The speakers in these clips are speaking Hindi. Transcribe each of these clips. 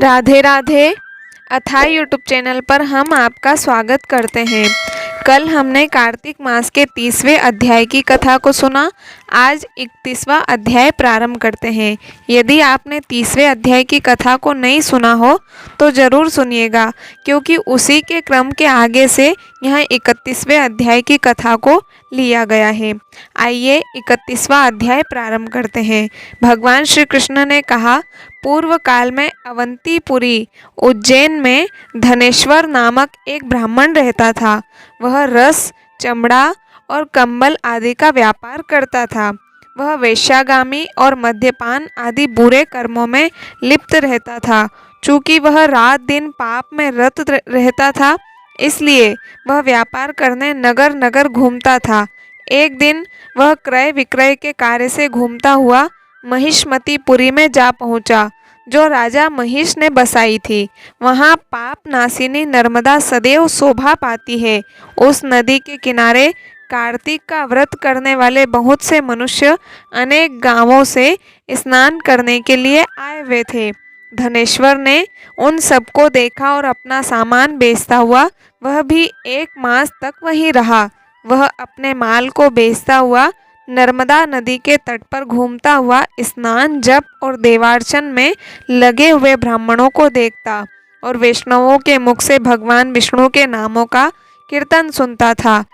राधे राधे। अथाह यूट्यूब चैनल पर हम आपका स्वागत करते हैं। कल हमने कार्तिक मास के 30वें अध्याय की कथा को सुना। आज 31वां अध्याय प्रारंभ करते हैं। यदि आपने 30वें अध्याय की कथा को नहीं सुना हो तो ज़रूर सुनिएगा, क्योंकि उसी के क्रम के आगे से यहाँ 31वें अध्याय की कथा को लिया गया है। आइए 31वां अध्याय प्रारंभ करते हैं। भगवान श्री कृष्ण ने कहा, पूर्व काल में अवंतीपुरी उज्जैन में धनेश्वर नामक एक ब्राह्मण रहता था। वह रस, चमड़ा और कंबल आदि का व्यापार करता था। वह वेश्यागामी और मद्यपान आदि बुरे कर्मों में लिप्त रहता था। चूँकि वह रात दिन पाप में रत रहता था, इसलिए वह व्यापार करने नगर नगर घूमता था। एक दिन वह क्रय विक्रय के कार्य से घूमता हुआ महिष्मतीपुरी में जा पहुंचा, जो राजा महिष ने बसाई थी। वहाँ पाप नासिनी नर्मदा सदैव शोभा पाती है। उस नदी के किनारे कार्तिक का व्रत करने वाले बहुत से मनुष्य अनेक गांवों से स्नान करने के लिए आए हुए थे। धनेश्वर ने उन सबको देखा और अपना सामान बेचता हुआ वह भी 1 मास तक वहीं रहा। वह अपने माल को बेचता हुआ नर्मदा नदी के तट पर घूमता हुआ स्नान, जप और देवार्चन में लगे हुए ब्राह्मणों को देखता और वैष्णवों के मुख से भगवान विष्णु के नामों का कीर्तन सुनता था।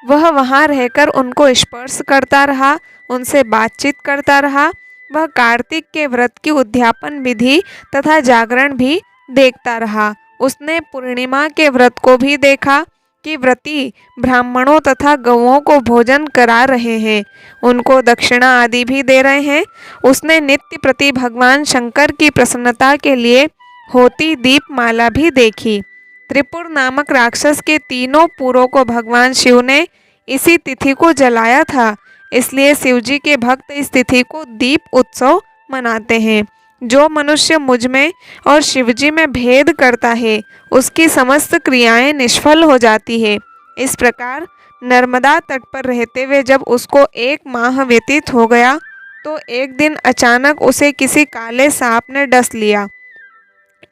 वह वहाँ रहकर उनको स्पर्श करता रहा, उनसे बातचीत करता रहा। वह कार्तिक के व्रत की उद्यापन विधि तथा जागरण भी देखता रहा। उसने पूर्णिमा के व्रत को भी देखा कि व्रती ब्राह्मणों तथा गौओं को भोजन करा रहे हैं, उनको दक्षिणा आदि भी दे रहे हैं। उसने नित्य प्रति भगवान शंकर की प्रसन्नता के लिए होती दीपमाला भी देखी। त्रिपुर नामक राक्षस के 3 पुरों को भगवान शिव ने इसी तिथि को जलाया था, इसलिए शिवजी के भक्त इस तिथि को दीप उत्सव मनाते हैं। जो मनुष्य मुझ में और शिवजी में भेद करता है, उसकी समस्त क्रियाएं निष्फल हो जाती है। इस प्रकार नर्मदा तट पर रहते हुए जब उसको 1 माह व्यतीत हो गया, तो एक दिन अचानक उसे किसी काले सांप ने डस लिया।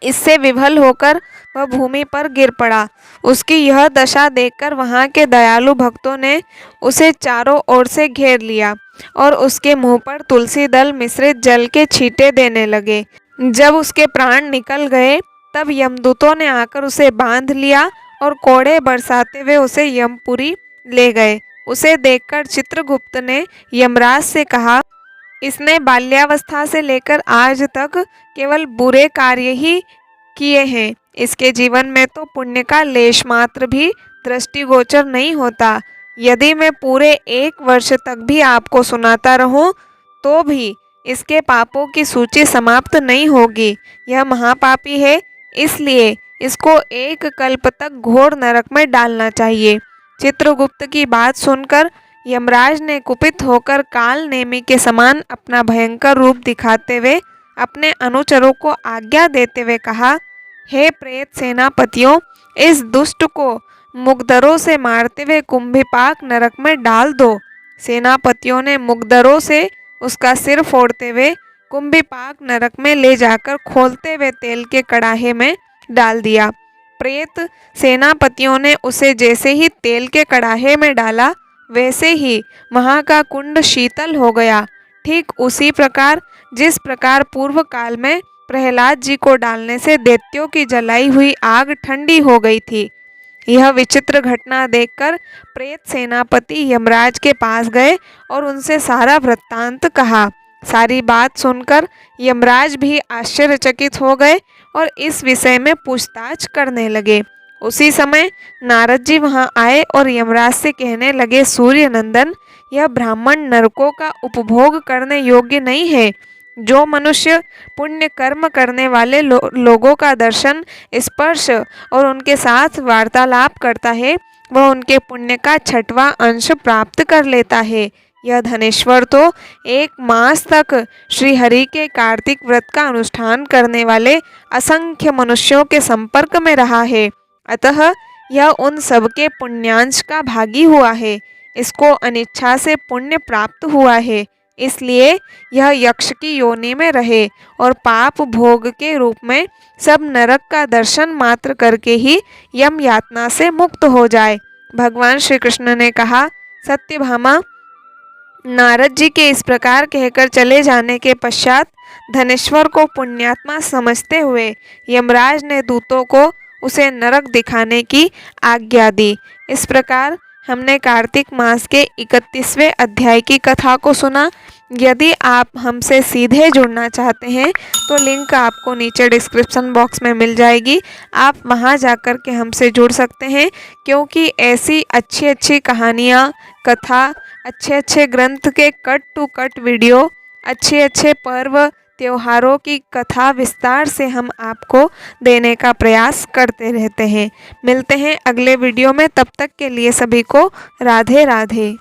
इससे विभल होकर वह भूमि पर गिर पड़ा। उसकी यह दशा देखकर वहाँ के दयालु भक्तों ने उसे चारों ओर से घेर लिया और उसके मुंह पर तुलसी दल मिश्रित जल के छींटे देने लगे। जब उसके प्राण निकल गए, तब यमदूतों ने आकर उसे बांध लिया और कोड़े बरसाते हुए उसे यमपुरी ले गए। उसे देखकर चित्रगुप्त ने यमराज से कहा, इसने बाल्यावस्था से लेकर आज तक केवल बुरे कार्य ही किए हैं। इसके जीवन में तो पुण्य का लेश मात्र भी दृष्टिगोचर नहीं होता। यदि मैं पूरे 1 वर्ष तक भी आपको सुनाता रहूं, तो भी इसके पापों की सूची समाप्त नहीं होगी। यह महापापी है, इसलिए इसको 1 कल्प तक घोर नरक में डालना चाहिए। चित्रगुप्त की बात सुनकर यमराज ने कुपित होकर काल नेमी के समान अपना भयंकर रूप दिखाते हुए अपने अनुचरों को आज्ञा देते हुए कहा, हे प्रेत सेनापतियों, इस दुष्ट को मुगदरों से मारते हुए कुंभिपाक नरक में डाल दो। सेनापतियों ने मुगदरों से उसका सिर फोड़ते हुए कुंभिपाक नरक में ले जाकर खोलते हुए तेल के कड़ाहे में डाल दिया। प्रेत सेनापतियों ने उसे जैसे ही तेल के कड़ाहे में डाला, वैसे ही वहाँ का कुंड शीतल हो गया। ठीक उसी प्रकार जिस प्रकार पूर्व काल में प्रहलाद जी को डालने से दैत्यों की जलाई हुई आग ठंडी हो गई थी। यह विचित्र घटना देखकर प्रेत सेनापति यमराज के पास गए और उनसे सारा वृत्तांत कहा। सारी बात सुनकर यमराज भी आश्चर्यचकित हो गए और इस विषय में पूछताछ करने लगे। उसी समय नारद जी वहाँ आए और यमराज से कहने लगे, सूर्य नंदन, यह ब्राह्मण नरकों का उपभोग करने योग्य नहीं है। जो मनुष्य पुण्य कर्म करने वाले लोगों का दर्शन, स्पर्श और उनके साथ वार्तालाप करता है, वह उनके पुण्य का 6वां अंश प्राप्त कर लेता है। यह धनेश्वर तो 1 मास तक श्रीहरि के कार्तिक व्रत का अनुष्ठान करने वाले असंख्य मनुष्यों के संपर्क में रहा है, अतः यह उन सबके पुण्यांश का भागी हुआ है। इसको अनिच्छा से पुण्य प्राप्त हुआ है। इसलिए यह यक्ष की योनि में रहे और पाप भोग के रूप में सब नरक का दर्शन मात्र करके ही यम यातना से मुक्त हो जाए। भगवान श्री कृष्ण ने कहा, सत्यभामा, नारद जी के इस प्रकार कहकर चले जाने के पश्चात धनेश्वर को पुण्यात्मा समझते हुए यमराज ने दूतों को उसे नरक दिखाने की आज्ञा दी। इस प्रकार हमने कार्तिक मास के 31वें अध्याय की कथा को सुना। यदि आप हमसे सीधे जुड़ना चाहते हैं तो लिंक आपको नीचे डिस्क्रिप्शन बॉक्स में मिल जाएगी, आप वहां जाकर के हमसे जुड़ सकते हैं, क्योंकि ऐसी अच्छी अच्छी कहानियाँ, कथा, अच्छे अच्छे ग्रंथ के कट टू कट वीडियो, अच्छे अच्छे पर्व त्योहारों की कथा विस्तार से हम आपको देने का प्रयास करते रहते हैं। मिलते हैं अगले वीडियो में, तब तक के लिए सभी को राधे राधे।